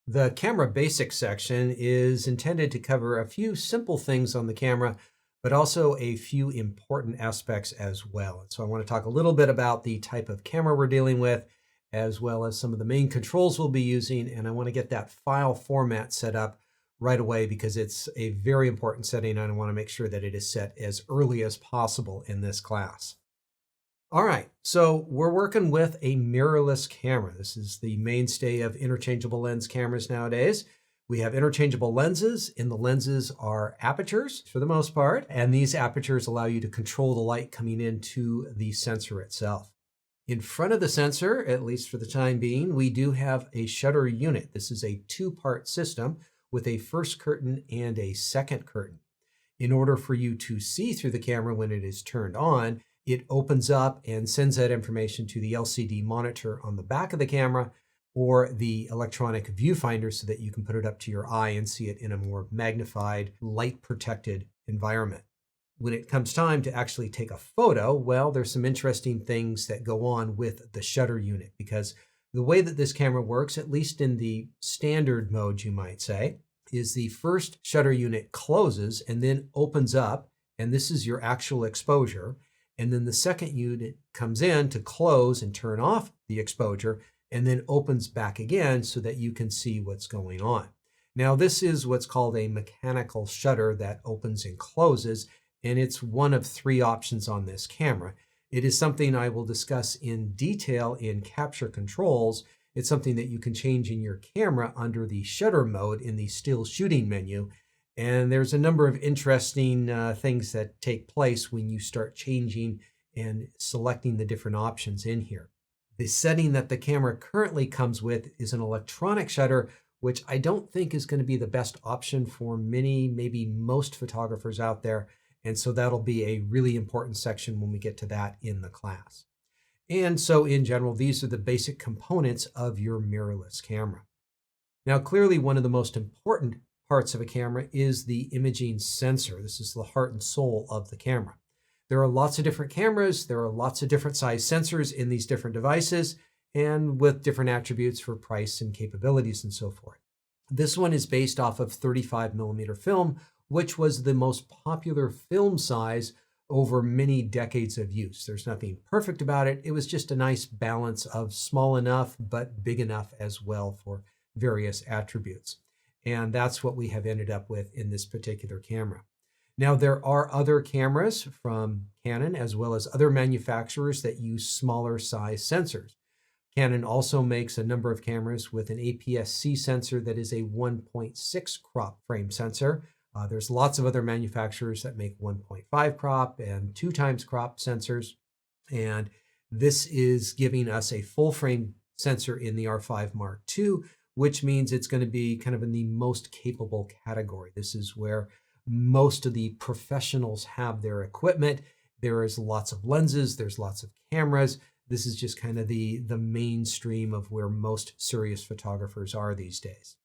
The camera basics section is intended to cover a few simple things on the camera, but also a few important aspects as well. And so I want to talk a little bit about the type of camera we're dealing with, as well as some of the main controls we'll be using. And I want to get that file format set up right away because it's a very important setting and I want to make sure that it is set as early as possible in this class. All right, so we're working with a mirrorless camera. This is the mainstay of interchangeable lens cameras nowadays. We have interchangeable lenses, and the lenses are apertures for the most part, and these apertures allow you to control the light coming into the sensor itself. In front of the sensor, at least for the time being, we do have a shutter unit. This is a two-part system with a first curtain and a second curtain. In order for you to see through the camera when it is turned on, it opens up and sends that information to the LCD monitor on the back of the camera or the electronic viewfinder so that you can put it up to your eye and see it in a more magnified, light-protected environment. When it comes time to actually take a photo, well, there's some interesting things that go on with the shutter unit because the way that this camera works, at least in the standard mode, you might say, is the first shutter unit closes and then opens up, and this is your actual exposure. And then the second unit comes in to close and turn off the exposure and then opens back again so that you can see what's going on. Now, this is what's called a mechanical shutter that opens and closes, and it's one of three options on this camera. It is something I will discuss in detail in capture controls. It's something that you can change in your camera under the shutter mode in the still shooting menu. And there's a number of interesting things that take place when you start changing and selecting the different options in here. The setting that the camera currently comes with is an electronic shutter, which I don't think is going to be the best option for many, maybe most photographers out there. And so that'll be a really important section when we get to that in the class. And so in general, these are the basic components of your mirrorless camera. Now, clearly one of the most important parts of a camera is the imaging sensor. This is the heart and soul of the camera. There are lots of different cameras. There are lots of different size sensors in these different devices and with different attributes for price and capabilities and so forth. This one is based off of 35 millimeter film, which was the most popular film size over many decades of use. There's nothing perfect about it. It was just a nice balance of small enough, but big enough as well for various attributes. And that's what we have ended up with in this particular camera. Now, there are other cameras from Canon as well as other manufacturers that use smaller size sensors. Canon also makes a number of cameras with an APS-C sensor that is a 1.6 crop frame sensor. There's lots of other manufacturers that make 1.5 crop and 2 times crop sensors. And this is giving us a full frame sensor in the R5 Mark II, which means it's going to be kind of in the most capable category. This is where most of the professionals have their equipment. There is lots of lenses, there's lots of cameras. This is just kind of the mainstream of where most serious photographers are these days.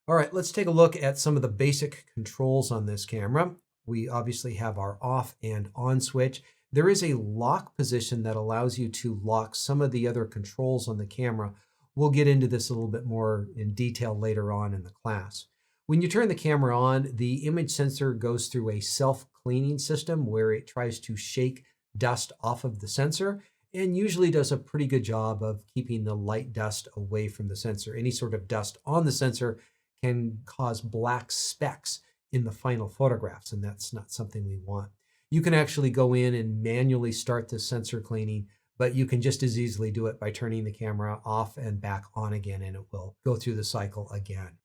All right, let's take a look at some of the basic controls on this camera. We obviously have our off and on switch. There is a lock position that allows you to lock some of the other controls on the camera. We'll get into this a little bit more in detail later on in the class. When you turn the camera on, the image sensor goes through a self-cleaning system where it tries to shake dust off of the sensor and usually does a pretty good job of keeping the light dust away from the sensor. Any sort of dust on the sensor can cause black specks in the final photographs, and that's not something we want. You can actually go in and manually start the sensor cleaning, but you can just as easily do it by turning the camera off and back on again, and it will go through the cycle again.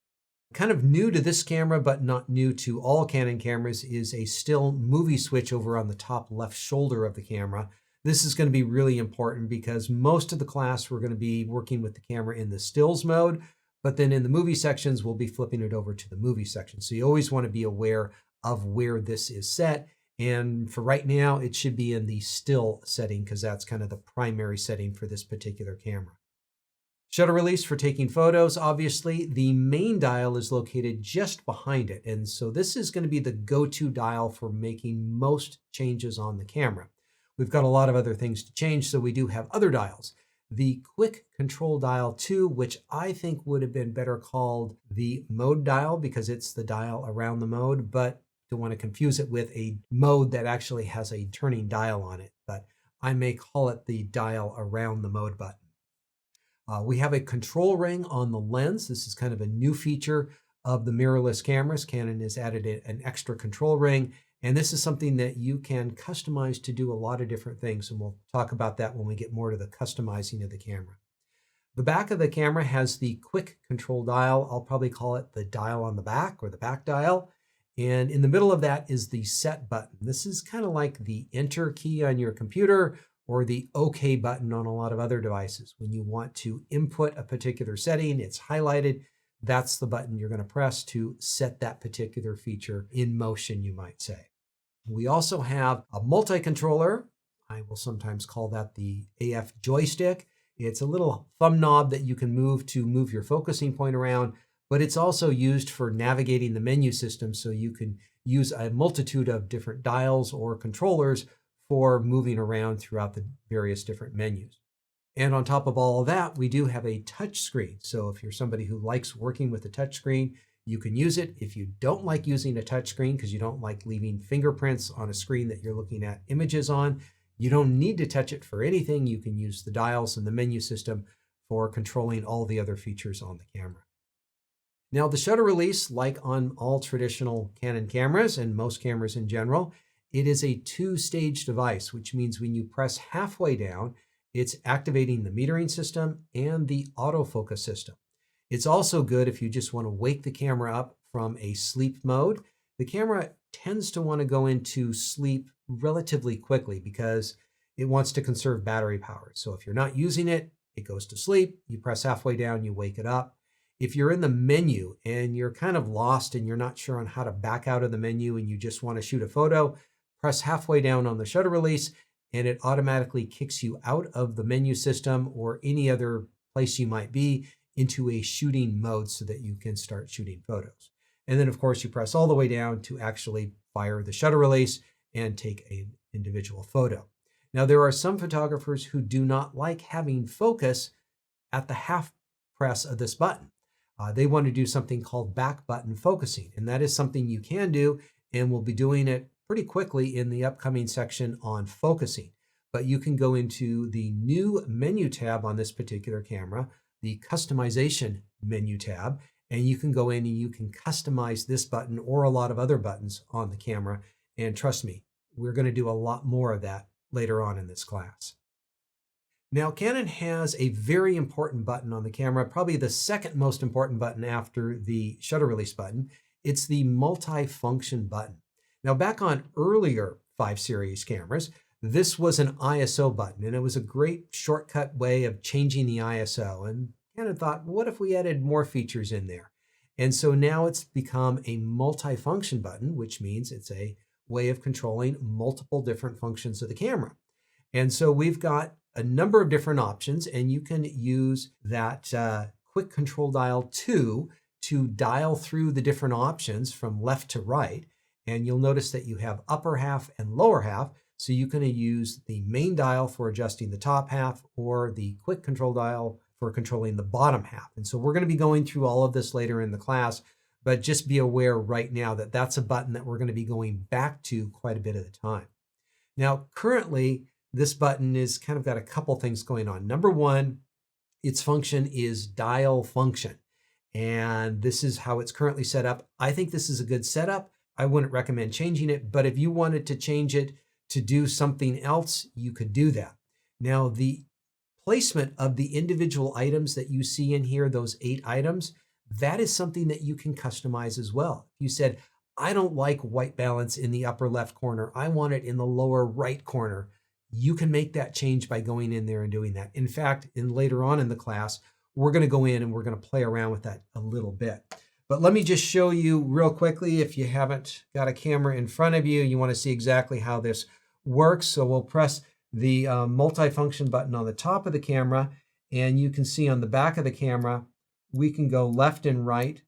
Kind of new to this camera, but not new to all Canon cameras, is a still movie switch over on the top left shoulder of the camera. This is going to be really important because most of the class we're going to be working with the camera in the stills mode, but then in the movie sections, we'll be flipping it over to the movie section. So you always want to be aware of where this is set. And for right now, it should be in the still setting because that's kind of the primary setting for this particular camera. Shutter release for taking photos, obviously, the main dial is located just behind it. And so this is going to be the go-to dial for making most changes on the camera. We've got a lot of other things to change, so we do have other dials. the quick control dial 2, which I think would have been better called the mode dial because it's the dial around the mode, but don't want to confuse it with a mode that actually has a turning dial on it. But I may call it the dial around the mode button. We have a control ring on the lens. This is kind of a new feature of the mirrorless cameras. Canon has added an extra control ring, and this is something that you can customize to do a lot of different things, and we'll talk about that when we get more to the customizing of the camera. The back of the camera has the quick control dial. I'll probably call it the dial on the back or the back dial. And in the middle of that is the set button. This is kind of like the enter key on your computer or the OK button on a lot of other devices. When you want to input a particular setting, it's highlighted. That's the button you're going to press to set that particular feature in motion, you might say. We also have a multi-controller. I will sometimes call that the AF joystick. It's a little thumb knob that you can move to move your focusing point around, but it's also used for navigating the menu system, so you can use a multitude of different dials or controllers for moving around throughout the various different menus. And on top of all of that, we do have a touch screen. So if you're somebody who likes working with a touch screen, you can use it. If you don't like using a touch screen because you don't like leaving fingerprints on a screen that you're looking at images on, you don't need to touch it for anything. You can use the dials and the menu system for controlling all the other features on the camera. Now, the shutter release, like on all traditional Canon cameras and most cameras in general, it is a two-stage device, which means when you press halfway down, it's activating the metering system and the autofocus system. It's also good if you just want to wake the camera up from a sleep mode. The camera tends to want to go into sleep relatively quickly because it wants to conserve battery power. So if you're not using it, it goes to sleep. You press halfway down, you wake it up. If you're in the menu and you're kind of lost and you're not sure on how to back out of the menu and you just want to shoot a photo, press halfway down on the shutter release and it automatically kicks you out of the menu system or any other place you might be into a shooting mode so that you can start shooting photos. And then of course you press all the way down to actually fire the shutter release and take an individual photo. Now there are some photographers who do not like having focus at the half press of this button. They want to do something called back button focusing, and that is something you can do, and we'll be doing it pretty quickly in the upcoming section on focusing. But you can go into the new menu tab on this particular camera, the customization menu tab, and you can go in and you can customize this button or a lot of other buttons on the camera. And trust me, we're going to do a lot more of that later on in this class. Now, Canon has a very important button on the camera, probably the second most important button after the shutter release button. It's the multifunction button. Now, back on earlier 5 series cameras, this was an ISO button, and it was a great shortcut way of changing the ISO. And Canon thought, what if we added more features in there? And so now it's become a multifunction button, which means it's a way of controlling multiple different functions of the camera. And so we've got a number of different options, and you can use that quick control dial 2 to dial through the different options from left to right. And you'll notice that you have upper half and lower half. So you can use the main dial for adjusting the top half or the quick control dial for controlling the bottom half. And so we're going to be going through all of this later in the class, but just be aware right now that that's a button that we're going to be going back to quite a bit of the time. Now, currently, this button is kind of got a couple things going on. Number one, its function is dial function. And this is how it's currently set up. I think this is a good setup. I wouldn't recommend changing it, but if you wanted to change it to do something else, you could do that. Now, the placement of the individual items that you see in here, those 8 items, that is something that you can customize as well. If you said, I don't like white balance in the upper left corner, I want it in the lower right corner, you can make that change by going in there and doing that. In fact, later on in the class, we're going to go in and we're going to play around with that a little bit. But let me just show you real quickly, if you haven't got a camera in front of you, you want to see exactly how this works. So we'll press the multifunction button on the top of the camera, and you can see on the back of the camera, we can go left and right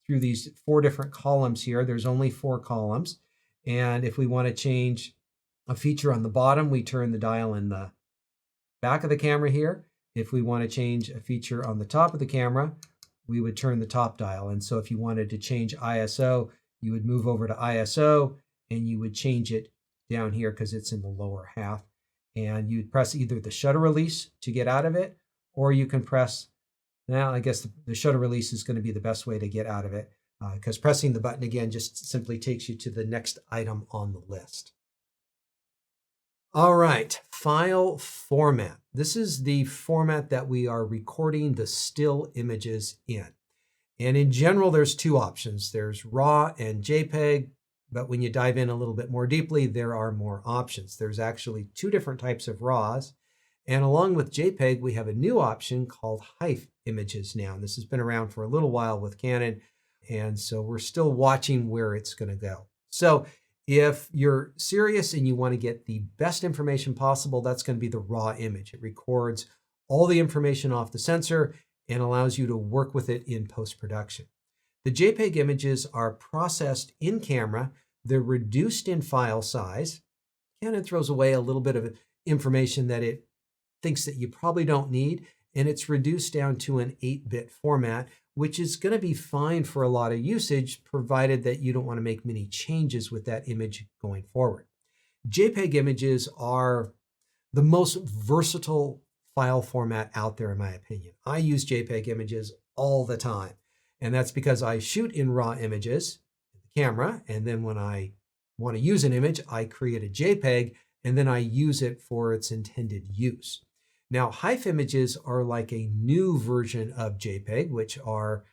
through these 4 different columns here. There's only 4 columns. And if we want to change a feature on the bottom, we turn the dial in the back of the camera here. If we want to change a feature on the top of the camera, we would turn the top dial. And so if you wanted to change ISO, you would move over to ISO and you would change it down here because it's in the lower half. And you'd press either the shutter release to get out of it, or you can press, now I guess the shutter release is going to be the best way to get out of it, because pressing the button again just simply takes you to the next item on the list. All right, file format. This is the format that we are recording the still images in. And in general, there's two options. There's RAW and JPEG, but when you dive in a little bit more deeply, there are more options. There's actually two different types of RAWs. And along with JPEG, we have a new option called HEIF images now. And this has been around for a little while with Canon. And so we're still watching where it's going to go. So if you're serious and you want to get the best information possible, that's going to be the raw image. It records all the information off the sensor and allows you to work with it in post-production. The JPEG images are processed in camera. They're reduced in file size. Canon throws away a little bit of information that it thinks that you probably don't need, and it's reduced down to an 8-bit format, which is going to be fine for a lot of usage, provided that you don't want to make many changes with that image going forward. JPEG images are the most versatile file format out there, in my opinion. I use JPEG images all the time, and that's because I shoot in raw images in the camera, and then when I want to use an image, I create a JPEG, and then I use it for its intended use. Now, HEIF images are like a new version of JPEG, which are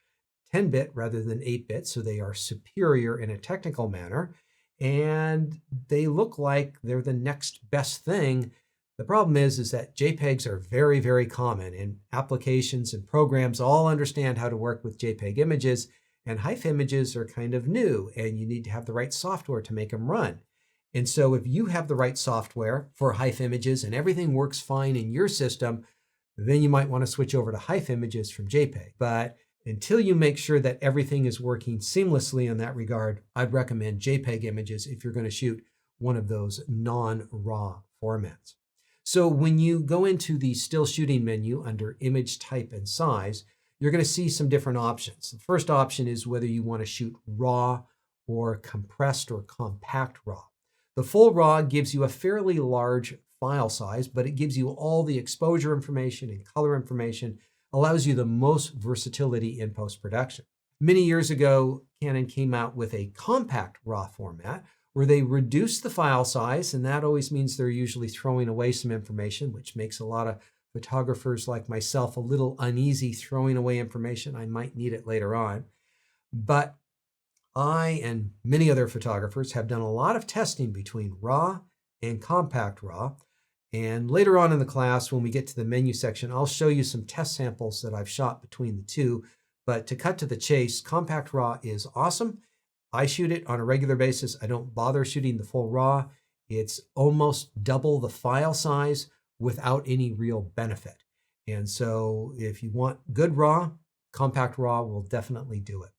10-bit rather than 8-bit, so they are superior in a technical manner, and they look like they're the next best thing. The problem is that JPEGs are very, very common, and applications and programs all understand how to work with JPEG images, and HEIF images are kind of new, and you need to have the right software to make them run. And so if you have the right software for HEIF images and everything works fine in your system, then you might want to switch over to HEIF images from JPEG. But until you make sure that everything is working seamlessly in that regard, I'd recommend JPEG images if you're going to shoot one of those non-RAW formats. So when you go into the still shooting menu under image type and size, you're going to see some different options. The first option is whether you want to shoot RAW or compressed or compact RAW. The full RAW gives you a fairly large file size, but it gives you all the exposure information and color information, allows you the most versatility in post-production. Many years ago, Canon came out with a compact RAW format where they reduced the file size, and that always means they're usually throwing away some information, which makes a lot of photographers like myself a little uneasy throwing away information. I might need it later on. But I and many other photographers have done a lot of testing between RAW and compact RAW. And later on in the class, when we get to the menu section, I'll show you some test samples that I've shot between the two. But to cut to the chase, compact RAW is awesome. I shoot it on a regular basis. I don't bother shooting the full RAW. It's almost double the file size without any real benefit. And so if you want good RAW, compact RAW will definitely do it.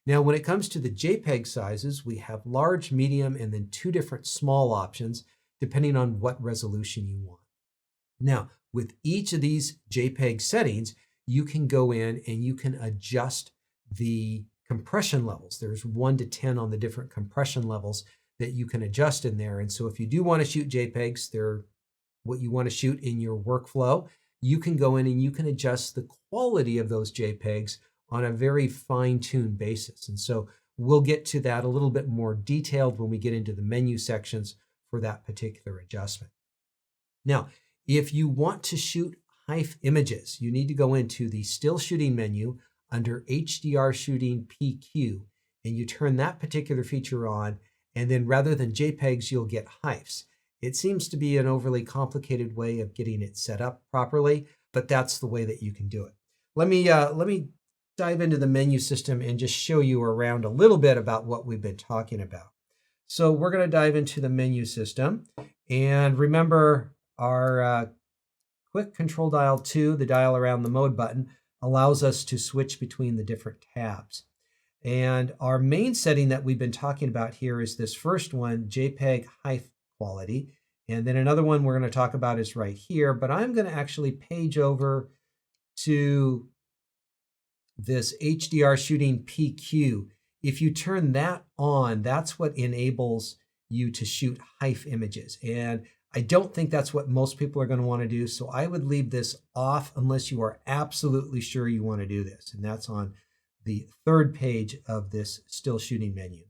Now, when it comes to the JPEG sizes, we have large, medium, and then two different small options, depending on what resolution you want. Now, with each of these JPEG settings, you can go in and you can adjust the compression levels. There's 1 to 10 on the different compression levels that you can adjust in there. And so if you do want to shoot JPEGs, they're what you want to shoot in your workflow, you can go in and you can adjust the quality of those JPEGs on a very fine-tuned basis. And so we'll get to that a little bit more detailed when we get into the menu sections for that particular adjustment. Now, if you want to shoot HEIF images, you need to go into the still shooting menu under HDR shooting PQ, and you turn that particular feature on, and then rather than JPEGs, you'll get HEIFs. It seems to be an overly complicated way of getting it set up properly, but that's the way that you can do it. Let me dive into the menu system and just show you around a little bit about what we've been talking about. So we're going to dive into the menu system, and remember our quick control dial 2, the dial around the mode button, allows us to switch between the different tabs. And our main setting that we've been talking about here is this first one, JPEG HEIF quality. And then another one we're going to talk about is right here, but I'm going to actually page over to this HDR shooting PQ. If you turn that on, that's what enables you to shoot HEIF images. And I don't think that's what most people are going to want to do. So I would leave this off unless you are absolutely sure you want to do this. And that's on the third page of this still shooting menu.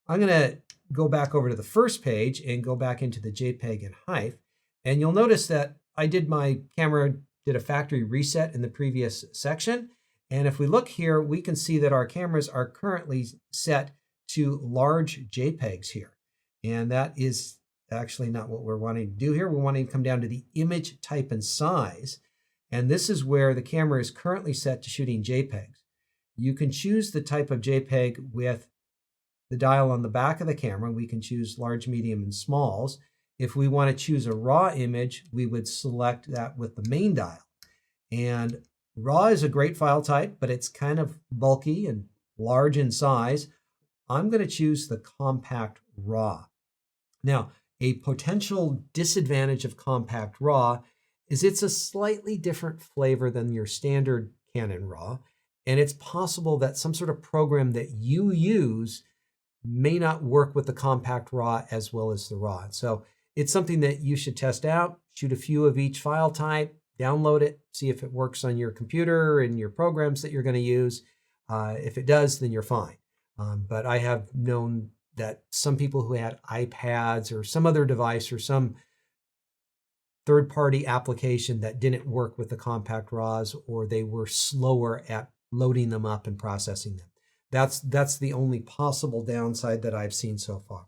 I'm going to go back over to the first page and go back into the JPEG and HEIF. And you'll notice that I did a factory reset in the previous section. And if we look here, we can see that our cameras are currently set to large JPEGs here. And that is actually not what we're wanting to do here. We're wanting to come down to the image type and size. And this is where the camera is currently set to shooting JPEGs. You can choose the type of JPEG with the dial on the back of the camera. We can choose large, medium, and smalls. If we want to choose a RAW image, we would select that with the main dial. And RAW is a great file type, but it's kind of bulky and large in size. I'm going to choose the compact RAW. Now, a potential disadvantage of compact RAW is it's a slightly different flavor than your standard Canon RAW, and it's possible that some sort of program that you use may not work with the compact RAW as well as the RAW. So it's something that you should test out, shoot a few of each file type, download it, see if it works on your computer and your programs that you're going to use. If it does, then you're fine. But I have known that some people who had iPads or some other device or some third-party application that didn't work with the compact RAWs, or they were slower at loading them up and processing them. That's the only possible downside that I've seen so far.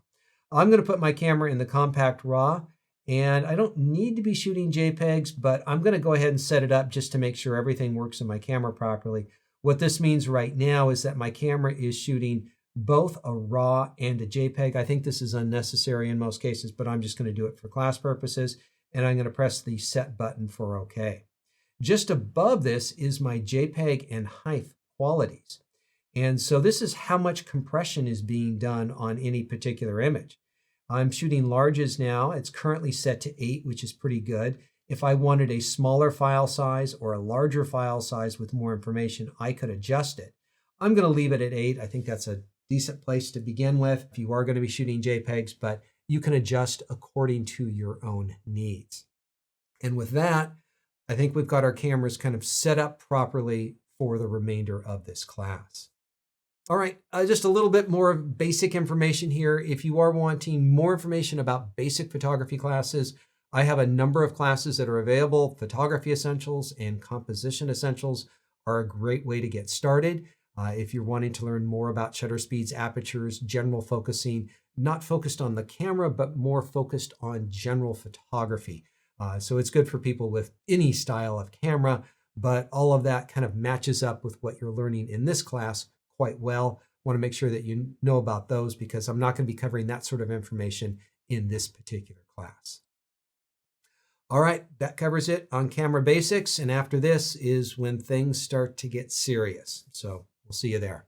I'm going to put my camera in the compact RAW, and I don't need to be shooting JPEGs, but I'm going to go ahead and set it up just to make sure everything works in my camera properly. What this means right now is that my camera is shooting both a RAW and a JPEG. I think this is unnecessary in most cases, but I'm just going to do it for class purposes, and I'm going to press the set button for OK. Just above this is my JPEG and HEIF qualities. And so this is how much compression is being done on any particular image. I'm shooting larges now. It's currently set to 8, which is pretty good. If I wanted a smaller file size or a larger file size with more information, I could adjust it. I'm going to leave it at 8. I think that's a decent place to begin with if you are going to be shooting JPEGs, but you can adjust according to your own needs. And with that, I think we've got our cameras kind of set up properly for the remainder of this class. All right, just a little bit more basic information here. If you are wanting more information about basic photography classes, I have a number of classes that are available. Photography Essentials and Composition Essentials are a great way to get started. If you're wanting to learn more about shutter speeds, apertures, general focusing, not focused on the camera, but more focused on general photography. So it's good for people with any style of camera, but all of that kind of matches up with what you're learning in this class quite well. Want to make sure that you know about those because I'm not going to be covering that sort of information in this particular class. All right, that covers it on camera basics. And after this is when things start to get serious. So we'll see you there.